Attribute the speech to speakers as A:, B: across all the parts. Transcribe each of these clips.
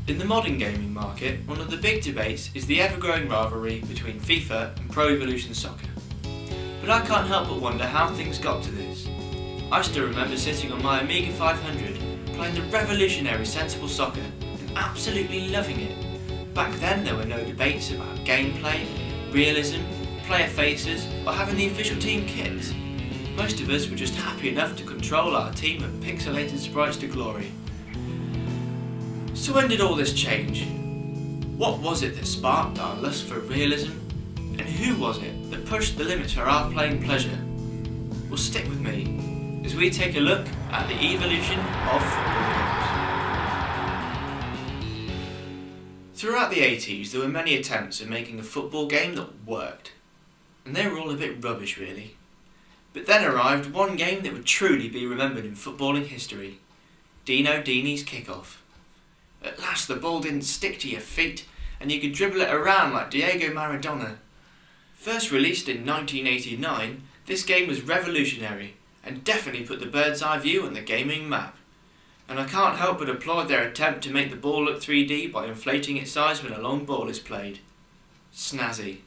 A: In the modern gaming market, one of the big debates is the ever-growing rivalry between FIFA and Pro Evolution Soccer. But I can't help but wonder how things got to this. I still remember sitting on my Amiga 500 playing the revolutionary Sensible Soccer and absolutely loving it. Back then there were no debates about gameplay, realism, player faces or having the official team kits. Most of us were just happy enough to control our team of pixelated sprites to glory. So when did all this change? What was it that sparked our lust for realism? And who was it that pushed the limits for our playing pleasure? Well, stick with me as we take a look at the evolution of football games. Throughout the 80s there were many attempts at making a football game that worked. And they were all a bit rubbish really. But then arrived one game that would truly be remembered in footballing history. Dino Dini's Kickoff. At last the ball didn't stick to your feet and you could dribble it around like Diego Maradona. First released in 1989, this game was revolutionary and definitely put the bird's eye view on the gaming map. And I can't help but applaud their attempt to make the ball look 3D by inflating its size when a long ball is played. Snazzy.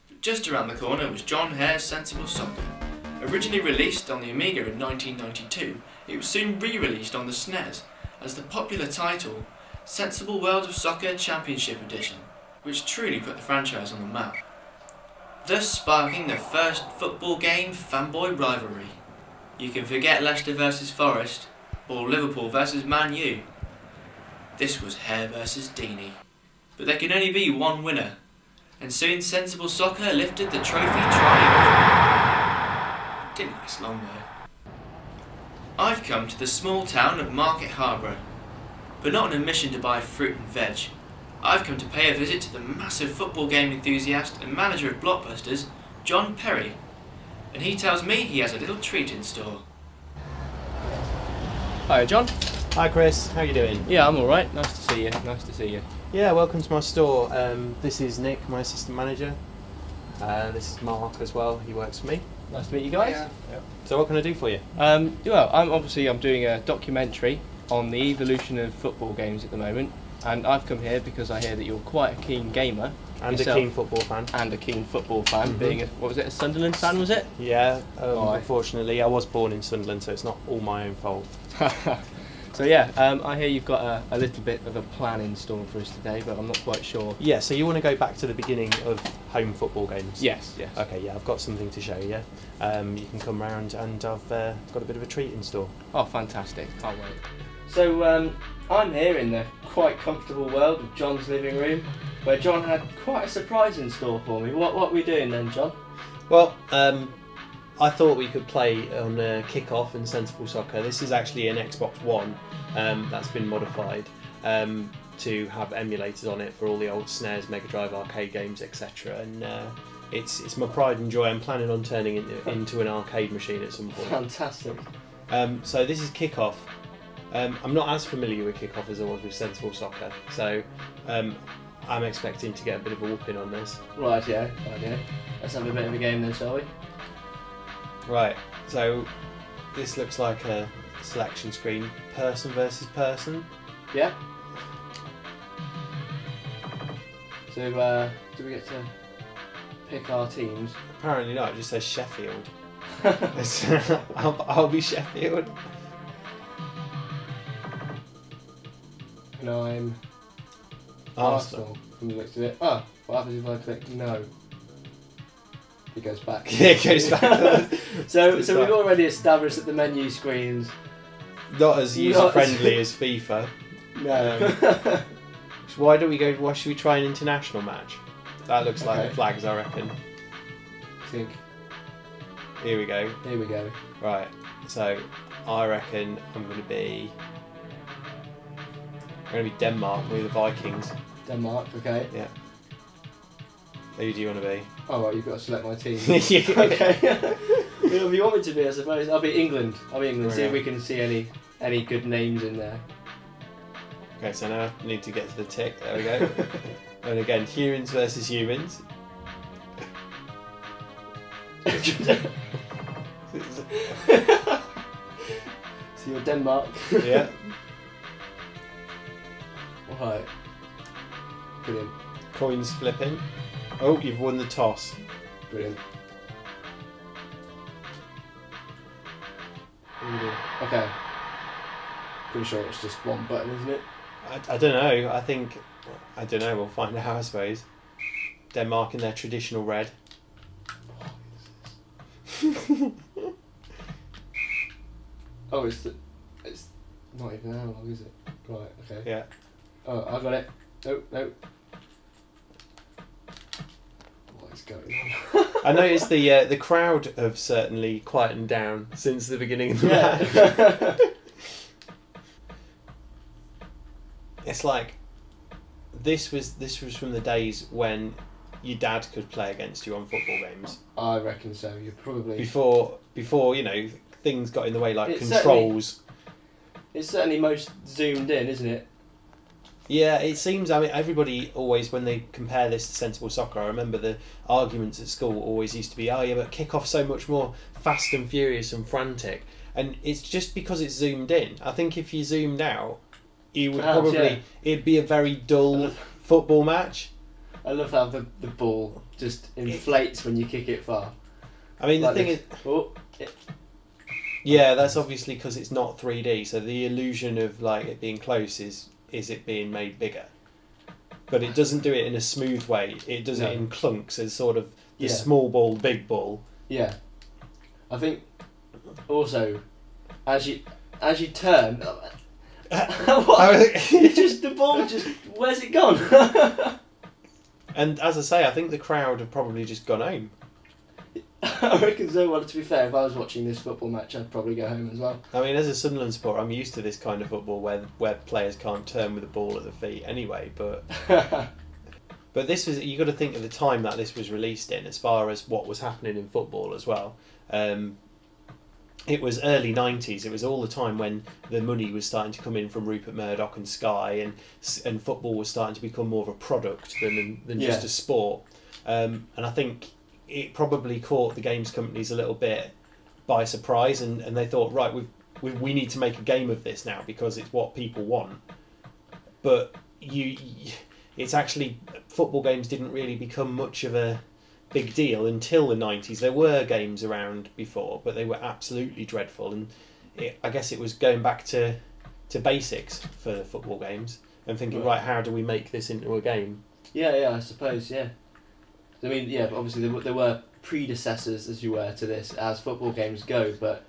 A: But just around the corner was John Hare's Sensible Soccer. Originally released on the Amiga in 1992, it was soon re-released on the SNES as the popular title Sensible World of Soccer Championship Edition, which truly put the franchise on the map, thus sparking the first football game fanboy rivalry. You can forget Leicester vs Forest or Liverpool vs Man U. This was Hare vs Dini, but there can only be one winner, and soon Sensible Soccer lifted the trophy triumph. It didn't last long though. I've come to the small town of Market Harborough, but not on a mission to buy fruit and veg. I've come to pay a visit to the massive football game enthusiast and manager of Blockbusters, John Perry, and he tells me he has a little treat in store.
B: Hi John.
C: Hi Chris, how are you doing?
B: Yeah, I'm alright, nice to see you, nice to see you.
C: Yeah, welcome to my store. This is Nick, my assistant manager. This is Mark as well, he works for me.
B: Nice to meet you guys.
C: Yeah. So what can I do for you?
B: Well, I'm doing a documentary on the evolution of football games at the moment, and I've come here because I hear that you're quite a keen gamer.
C: And
B: yourself,
C: a keen football fan.
B: And a keen football fan, being a Sunderland fan, was it?
C: Yeah, unfortunately I was born in Sunderland, so it's not all my own fault.
B: So yeah, I hear you've got a little bit of a plan in store for us today, but I'm not quite sure.
C: Yeah, so you want to go back to the beginning of home football games?
B: Yes.
C: Okay, yeah, I've got something to show you. You can come round and I've got a bit of a treat in store.
B: Oh, fantastic, can't wait. So I'm here in the quite comfortable world of John's living room, where John had quite a surprise in store for me. What are we doing then, John?
C: Well, I thought we could play on Kickoff and Sensible Soccer. This is actually an Xbox One that's been modified to have emulators on it for all the old SNES, Mega Drive arcade games, etc. And it's my pride and joy. I'm planning on turning it into an arcade machine at some point.
B: Fantastic.
C: So this is Kickoff. I'm not as familiar with Kickoff as I was with Sensible Soccer, so I'm expecting to get a bit of a whooping on this.
B: Right, yeah. Let's have a bit of a game then, shall we?
C: Right, so this looks like a selection screen, person versus person.
B: Yeah. So do we get to pick our teams?
C: Apparently not, it just says Sheffield. I'll be Sheffield.
B: And I'm
C: Arsenal.
B: From the looks of it. Oh, what happens if I click no? It goes back.
C: Yeah, it goes back.
B: So we've already established that the menu screens
C: not as user friendly as FIFA.
B: No.
C: So why should we try an international match? That looks like the flags, I reckon.
B: Think.
C: Here we go.
B: Here we go.
C: Right. So I reckon I'm gonna be Denmark, we're the Vikings.
B: Denmark, okay.
C: Yeah. Who do you want to be?
B: Oh, right, you've got to select my team.
C: Yeah.
B: Okay. Whoever you want me to be, I suppose. I'll be England.
C: Okay.
B: See if we can see any good names in there.
C: Okay, so now I need to get to the tick. There we go. And again, humans versus humans.
B: So you're Denmark.
C: Yeah.
B: Right. Brilliant.
C: Coins flipping. Oh, you've won the toss.
B: Brilliant. Okay. Pretty sure it's just one button, isn't it?
C: I don't know. I don't know. We'll find out, I suppose. Denmark in their traditional red.
B: Oh, it's not even analog, is it? Right. Okay.
C: Yeah.
B: Oh, I got it. No. What is going on?
C: I noticed the crowd have certainly quietened down since the beginning of the match. It's like this was from the days when your dad could play against you on football games.
B: I reckon so. You're probably
C: before things got in the way, like controls.
B: It's certainly most zoomed in, isn't it?
C: Yeah, it seems. I mean, everybody always, when they compare this to Sensible Soccer, I remember the arguments at school always used to be, oh yeah, but Kickoff's so much more fast and furious and frantic, and it's just because it's zoomed in. I think if you zoomed out, you would it'd be a very dull football match.
B: I love how the ball just inflates when you kick it far.
C: I mean, like the thing is, yeah, that's obviously because it's not 3D, so the illusion of like it being close is it being made bigger. But it doesn't do it in a smooth way. It does it in clunks as sort of the small ball, big ball.
B: Yeah. I think also as you turn, the ball just where's it gone?
C: And as I say, I think the crowd have probably just gone home.
B: I reckon so. Well, to be fair, if I was watching this football match, I'd probably go home as well.
C: I mean, as a Sunderland supporter, I'm used to this kind of football where players can't turn with the ball at the feet anyway. But this was, you got to think of the time that this was released in, as far as what was happening in football as well. It was early 90s. It was all the time when the money was starting to come in from Rupert Murdoch and Sky, and football was starting to become more of a product than just a sport. And I think it probably caught the games companies a little bit by surprise, and they thought, right, we need to make a game of this now because it's what people want. But it's actually, football games didn't really become much of a big deal until the 90s. There were games around before, but they were absolutely dreadful, and I guess it was going back to basics for football games and thinking, right, how do we make this into a game?
B: Yeah, I suppose, yeah. I mean, yeah, obviously there were predecessors, as you were, to this as football games go, but...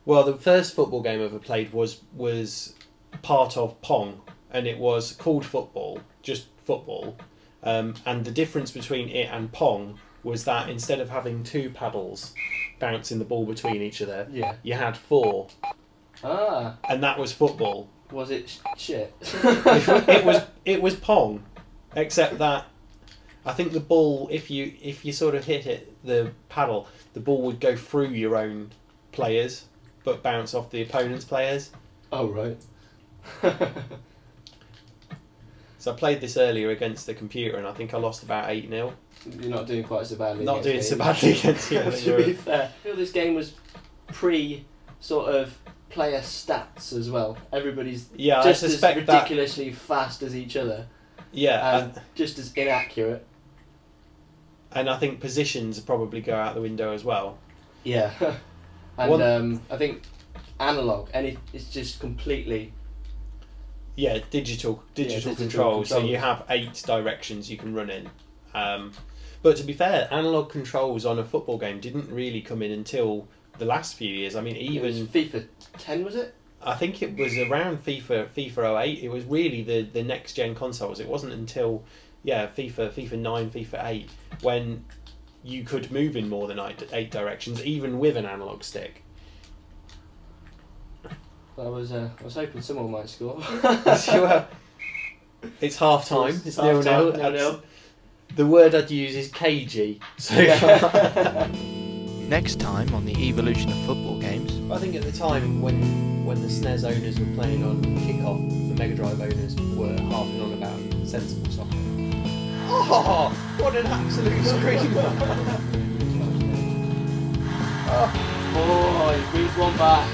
C: Well, the first football game I ever played was part of Pong, and it was called football, just football, and the difference between it and Pong was that instead of having 2 paddles bouncing the ball between each other, you had 4.
B: Ah.
C: And that was football.
B: Was it shit?
C: It was Pong, except that I think the ball, if you sort of hit it, the paddle, the ball would go through your own players, but bounce off the opponent's players.
B: Oh, right.
C: So I played this earlier against the computer, and I think I lost about 8-0.
B: You're not doing quite so badly.
C: Not doing so badly against you.
B: To be fair, I feel this game was sort of player stats as well. Everybody's just as ridiculously fast as each other.
C: Yeah,
B: and just as inaccurate.
C: And I think positions probably go out the window as well.
B: Yeah, and I think analog, it's just completely.
C: Yeah, digital control. So you have 8 directions you can run in. But to be fair, analog controls on a football game didn't really come in until the last few years. I mean, even
B: it was FIFA 10, was it?
C: I think it was around FIFA 08. It was really the next gen consoles. It wasn't until FIFA 9, FIFA 8 when you could move in more than 8 directions, even with an analog stick.
B: I was hoping someone might score.
C: It's half time. It's 0-0. The word I'd use is cagey. So
A: next time on the evolution of football games.
C: I think at the time when the SNES owners were playing on Kickoff, the Mega Drive owners were harping on about Sensible Soccer. Oh, what an absolute screamer!
B: Oh, he beats one back.